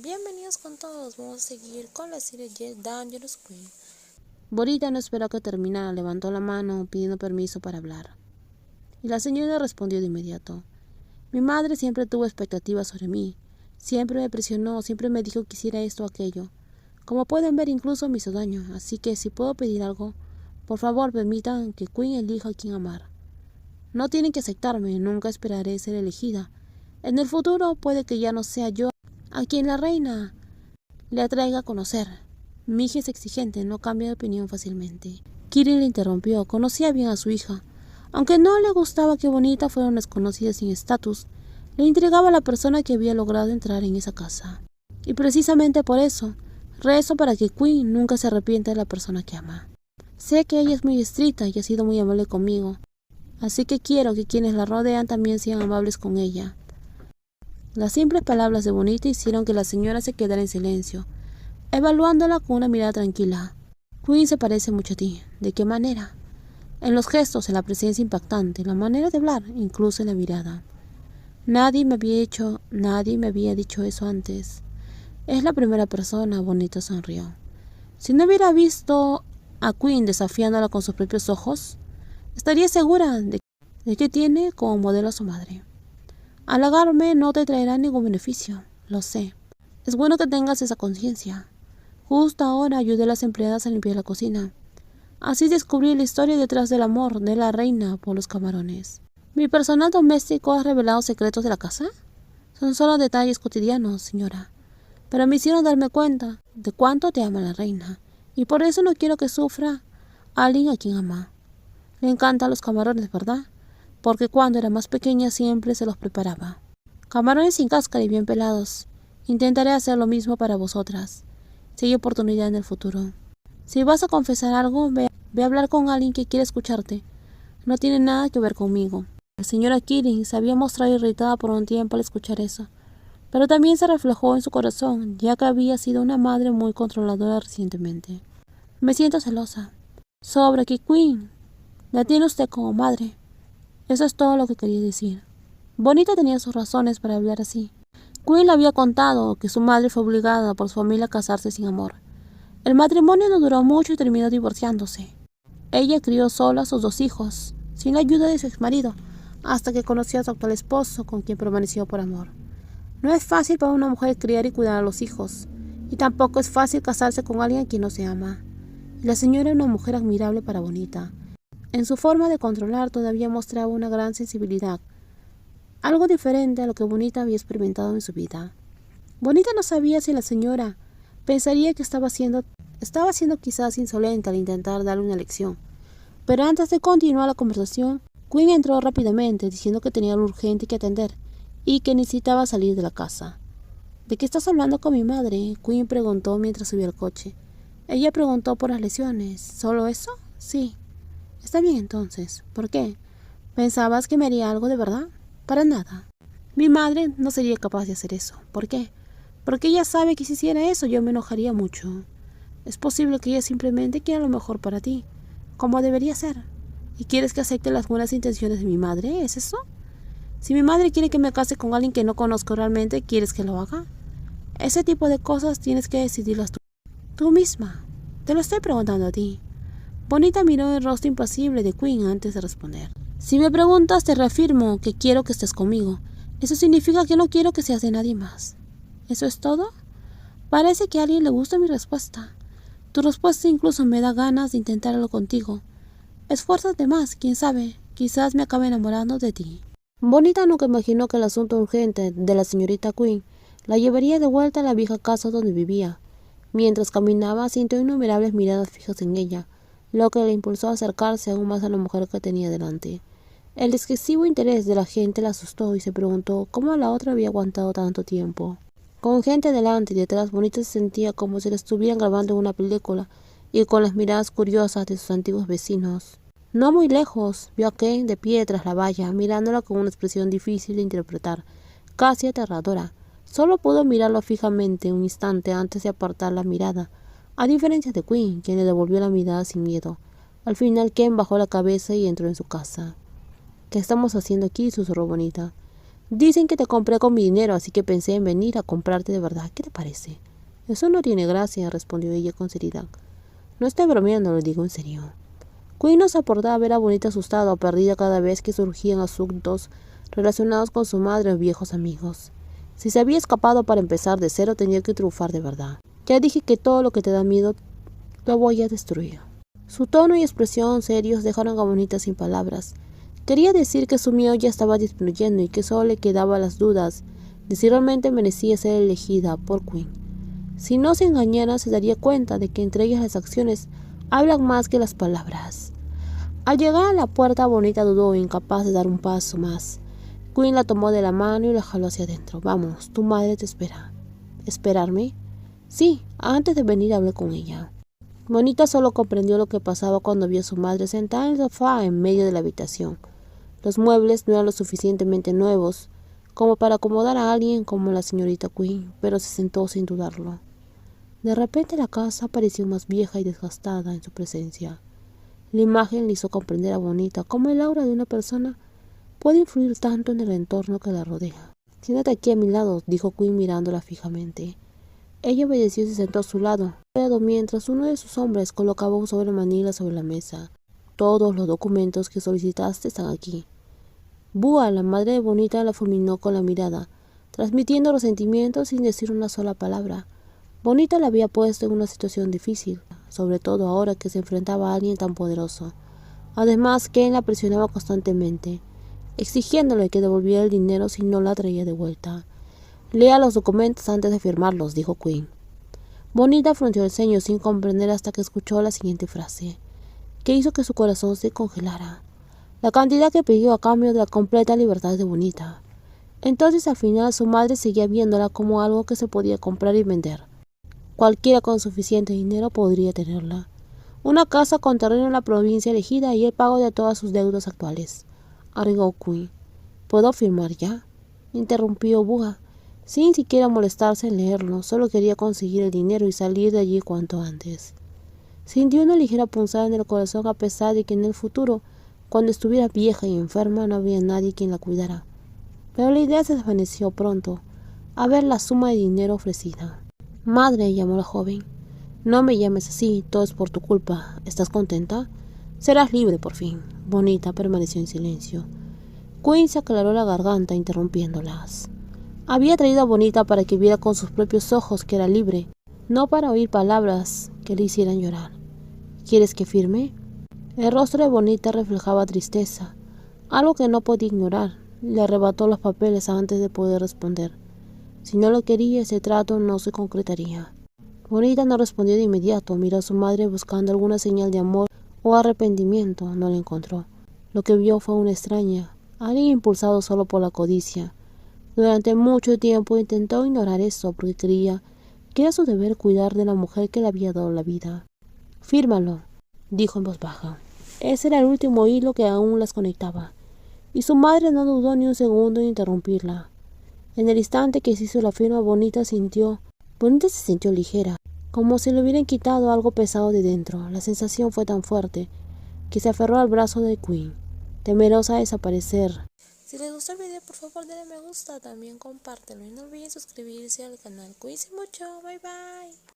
Bienvenidos con todos, vamos a seguir con la serie Yes Dangerous Queen. Bonita no esperó que terminara, levantó la mano pidiendo permiso para hablar. Y la señora respondió de inmediato. Mi madre siempre tuvo expectativas sobre mí, siempre me presionó, siempre me dijo que hiciera esto o aquello. Como pueden ver, incluso me hizo daño, así que si puedo pedir algo, por favor permitan que Queen elija a quien amar. No tienen que aceptarme, nunca esperaré ser elegida. En el futuro puede que ya no sea yo a quien la reina le atraiga a conocer. Mi hija es exigente, no cambia de opinión fácilmente. Kirin le interrumpió, conocía bien a su hija. Aunque no le gustaba que Bonita fuera una desconocida sin estatus, le intrigaba la persona que había logrado entrar en esa casa. Y precisamente por eso, rezo para que Queen nunca se arrepienta de la persona que ama. Sé que ella es muy estricta y ha sido muy amable conmigo, así que quiero que quienes la rodean también sean amables con ella. Las simples palabras de Bonita hicieron que la señora se quedara en silencio, evaluándola con una mirada tranquila. Queen se parece mucho a ti. ¿De qué manera? En los gestos, en la presencia impactante, en la manera de hablar, incluso en la mirada. Nadie me había dicho eso antes. Es la primera persona, Bonita sonrió. Si no hubiera visto a Queen desafiándola con sus propios ojos, estaría segura de que tiene como modelo a su madre. Halagarme no te traerá ningún beneficio, lo sé. Es bueno que tengas esa conciencia. Justo ahora ayudé a las empleadas a limpiar la cocina. Así descubrí la historia detrás del amor de la reina por los camarones. ¿Mi personal doméstico ha revelado secretos de la casa? Son solo detalles cotidianos, señora. Pero me hicieron darme cuenta de cuánto te ama la reina. Y por eso no quiero que sufra alguien a quien ama. Le encantan los camarones, ¿verdad? Porque cuando era más pequeña siempre se los preparaba. Camarones sin cáscara y bien pelados. Intentaré hacer lo mismo para vosotras, si hay oportunidad en el futuro. Si vas a confesar algo, ve a hablar con alguien que quiere escucharte. No tiene nada que ver conmigo. La señora Kirin se había mostrado irritada por un tiempo al escuchar eso, pero también se reflejó en su corazón, ya que había sido una madre muy controladora recientemente. Me siento celosa. Sobre que Queen la tiene usted como madre. Eso es todo lo que quería decir. Bonita tenía sus razones para hablar así. Queen le había contado que su madre fue obligada por su familia a casarse sin amor. El matrimonio no duró mucho y terminó divorciándose. Ella crió sola a sus 2 hijos, sin la ayuda de su exmarido, hasta que conoció a su actual esposo, con quien permaneció por amor. No es fácil para una mujer criar y cuidar a los hijos, y tampoco es fácil casarse con alguien a quien no se ama. Y la señora era una mujer admirable para Bonita. En su forma de controlar todavía mostraba una gran sensibilidad, algo diferente a lo que Bonita había experimentado en su vida. Bonita no sabía si la señora pensaría que estaba siendo quizás insolente al intentar darle una lección. Pero antes de continuar la conversación, Queen entró rápidamente diciendo que tenía algo urgente que atender y que necesitaba salir de la casa. ¿De qué estás hablando con mi madre?, Queen preguntó mientras subía al coche. Ella preguntó por las lesiones. ¿Solo eso? Sí. Está bien entonces. ¿Por qué? ¿Pensabas que me haría algo de verdad? Para nada. Mi madre no sería capaz de hacer eso. ¿Por qué? Porque ella sabe que si hiciera eso yo me enojaría mucho. Es posible que ella simplemente quiera lo mejor para ti, como debería ser. ¿Y quieres que acepte las buenas intenciones de mi madre? ¿Es eso? Si mi madre quiere que me case con alguien que no conozco realmente, ¿quieres que lo haga? Ese tipo de cosas tienes que decidirlas tú misma. Te lo estoy preguntando a ti. Bonita miró el rostro impasible de Queen antes de responder. Si me preguntas, te reafirmo que quiero que estés conmigo. Eso significa que no quiero que seas de nadie más. ¿Eso es todo? Parece que a alguien le gusta mi respuesta. Tu respuesta incluso me da ganas de intentarlo contigo. Esfuérzate más, quién sabe, quizás me acabe enamorando de ti. Bonita nunca imaginó que el asunto urgente de la señorita Queen la llevaría de vuelta a la vieja casa donde vivía. Mientras caminaba, sintió innumerables miradas fijas en ella, lo que le impulsó a acercarse aún más a la mujer que tenía delante. El excesivo interés de la gente la asustó y se preguntó cómo la otra había aguantado tanto tiempo. Con gente delante y detrás, Bonita se sentía como si la estuvieran grabando en una película y con las miradas curiosas de sus antiguos vecinos. No muy lejos, vio a Ken de pie tras la valla, mirándola con una expresión difícil de interpretar, casi aterradora. Solo pudo mirarlo fijamente un instante antes de apartar la mirada, a diferencia de Queen, quien le devolvió la mirada sin miedo. Al final Ken bajó la cabeza y entró en su casa. ¿Qué estamos haciendo aquí?, susurró Bonita. Dicen que te compré con mi dinero, así que pensé en venir a comprarte de verdad. ¿Qué te parece? Eso no tiene gracia, respondió ella con seriedad. No estoy bromeando, lo digo en serio. Quinn no soportaba ver a Bonita asustada o perdida cada vez que surgían asuntos relacionados con su madre o viejos amigos. Si se había escapado para empezar de cero, tenía que triunfar de verdad. Ya dije que todo lo que te da miedo lo voy a destruir. Su tono y expresión serios dejaron a Bonita sin palabras. Quería decir que su miedo ya estaba disminuyendo y que solo le quedaban las dudas de si realmente merecía ser elegida por Quinn. Si no se engañara, se daría cuenta de que entre ellas las acciones hablan más que las palabras. Al llegar a la puerta, Bonita dudó, incapaz de dar un paso más. Quinn la tomó de la mano y la jaló hacia adentro. Vamos, tu madre te espera. ¿Esperarme? Sí, antes de venir hablé con ella. Bonita solo comprendió lo que pasaba cuando vio a su madre sentada en el sofá en medio de la habitación. Los muebles no eran lo suficientemente nuevos como para acomodar a alguien como la señorita Quinn, pero se sentó sin dudarlo. De repente la casa pareció más vieja y desgastada en su presencia. La imagen le hizo comprender a Bonita cómo el aura de una persona puede influir tanto en el entorno que la rodea. Siéntate aquí a mi lado, dijo Quinn mirándola fijamente. Ella obedeció y se sentó a su lado, mientras uno de sus hombres colocaba un sobre manila sobre la mesa. Todos los documentos que solicitaste están aquí. Búa, la madre de Bonita, la fulminó con la mirada, transmitiendo los sentimientos sin decir una sola palabra. Bonita la había puesto en una situación difícil, sobre todo ahora que se enfrentaba a alguien tan poderoso. Además, Ken la presionaba constantemente, exigiéndole que devolviera el dinero si no la traía de vuelta. Lea los documentos antes de firmarlos, dijo Quinn. Bonita frunció el ceño sin comprender hasta que escuchó la siguiente frase, que hizo que su corazón se congelara. La cantidad que pidió a cambio de la completa libertad de Bonita. Entonces al final su madre seguía viéndola como algo que se podía comprar y vender. Cualquiera con suficiente dinero podría tenerla. Una casa con terreno en la provincia elegida y el pago de todas sus deudas actuales. Agregó Quinn. ¿Puedo firmar ya? Interrumpió Búa, sin siquiera molestarse en leerlo. Solo quería conseguir el dinero y salir de allí cuanto antes. Sintió una ligera punzada en el corazón a pesar de que en el futuro, cuando estuviera vieja y enferma, no había nadie quien la cuidara. Pero la idea se desvaneció pronto, a ver la suma de dinero ofrecida. Madre, llamó la joven. No me llames así, todo es por tu culpa. ¿Estás contenta? Serás libre por fin. Bonita permaneció en silencio. Quinn se aclaró la garganta interrumpiéndolas. Había traído a Bonita para que viera con sus propios ojos que era libre, no para oír palabras que le hicieran llorar. ¿Quieres que firme? El rostro de Bonita reflejaba tristeza, algo que no podía ignorar. Le arrebató los papeles antes de poder responder. Si no lo quería, ese trato no se concretaría. Bonita no respondió de inmediato. Miró a su madre buscando alguna señal de amor o arrepentimiento. No la encontró. Lo que vio fue una extraña, alguien impulsado solo por la codicia. Durante mucho tiempo intentó ignorar eso porque creía que era su deber cuidar de la mujer que le había dado la vida. Fírmalo, dijo en voz baja. Ese era el último hilo que aún las conectaba, y su madre no dudó ni un segundo en interrumpirla. En el instante que se hizo la firma, Bonita se sintió ligera, como si le hubieran quitado algo pesado de dentro. La sensación fue tan fuerte que se aferró al brazo de Quinn, temerosa de desaparecer. Si les gustó el video, por favor denle me gusta, también compártelo y no olviden suscribirse al canal. Cuídense mucho, bye bye.